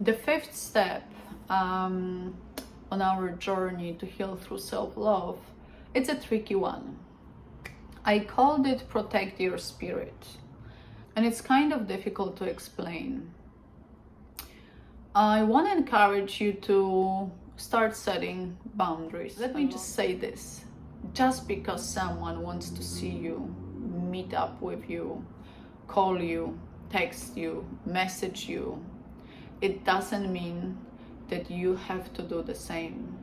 The fifth step on our journey to heal through self-love, it's a tricky one. I called it protect your spirit, and it's kind of difficult to explain. I want to encourage you to start setting boundaries. Let me just say this. Just because someone wants to see you, meet up with you, call you, text you, message you, it doesn't mean that you have to do the same.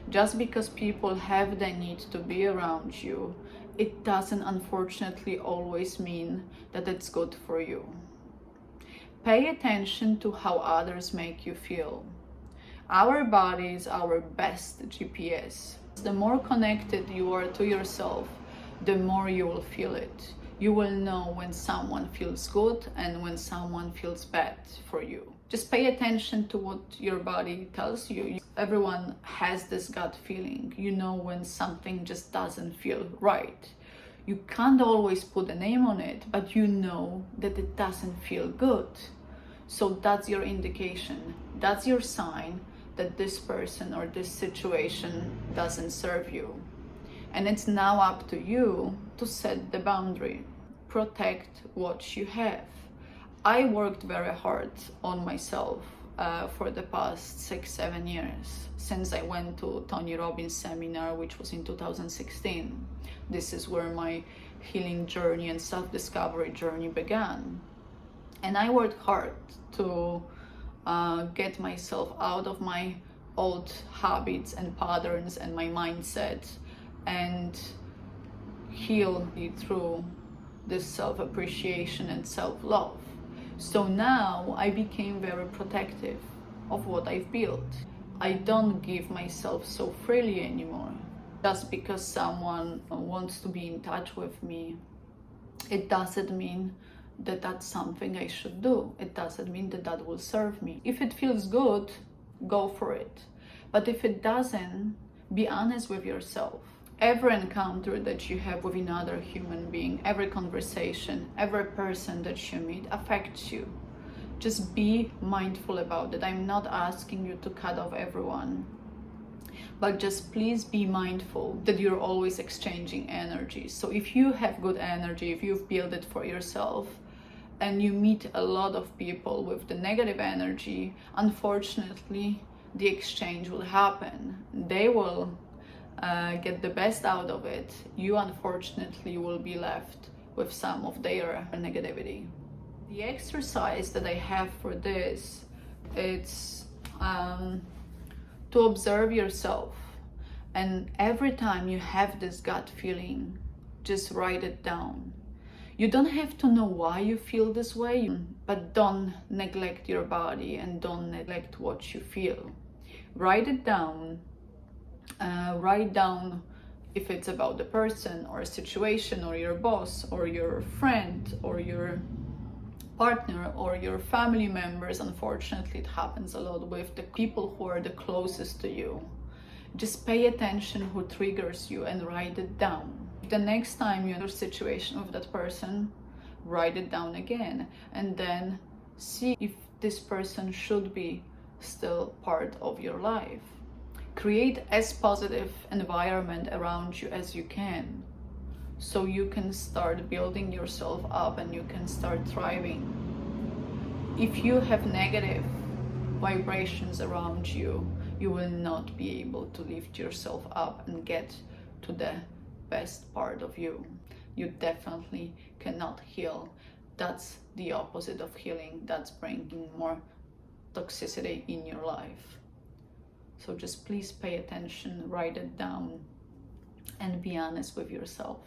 Just because people have the need to be around you, it doesn't unfortunately always mean that it's good for you. Pay attention to how others make you feel. Our body is our best GPS. The more connected you are to yourself, the more you will feel it. You will know when someone feels good and when someone feels bad for you. Just pay attention to what your body tells you. Everyone has this gut feeling. You know when something just doesn't feel right. You can't always put a name on it, but you know that it doesn't feel good. So that's your indication. That's your sign that this person or this situation doesn't serve you. And it's now up to you to set the boundary. Protect what you have. I worked very hard on myself for the past 6-7 years, since I went to Tony Robbins seminar, which was in 2016. This is where my healing journey and self-discovery journey began. And I worked hard to get myself out of my old habits and patterns and my mindset and heal through this self-appreciation and self-love. So now I became very protective of what I've built. I don't give myself so freely anymore. Just because someone wants to be in touch with me, it doesn't mean that that's something I should do. It doesn't mean that that will serve me. If it feels good, go for it. But if it doesn't, be honest with yourself. Every encounter that you have with another human being, every conversation, every person that you meet affects you. Just be mindful about it. I'm not asking you to cut off everyone, but just please be mindful that you're always exchanging energy. So if you have good energy, if you've built it for yourself, and you meet a lot of people with the negative energy, unfortunately, the exchange will happen. They will get the best out of it. You unfortunately will be left with some of their negativity. The exercise that I have for this, it's to observe yourself, and every time you have this gut feeling, just write it down. You don't have to know why you feel this way, but don't neglect your body and don't neglect what you feel. Write it down. Write down if it's about the person or a situation or your boss or your friend or your partner or your family members. Unfortunately, it happens a lot with the people who are the closest to you. Just pay attention who triggers you and write it down. The next time you're in a situation with that person, write it down again and then see if this person should be still part of your life. Create as positive environment around you as you can, so you can start building yourself up and you can start thriving. If you have negative vibrations around you, you will not be able to lift yourself up and get to the best part of you. You definitely cannot heal. That's the opposite of healing. That's bringing more toxicity in your life. So just please pay attention, write it down, and be honest with yourself.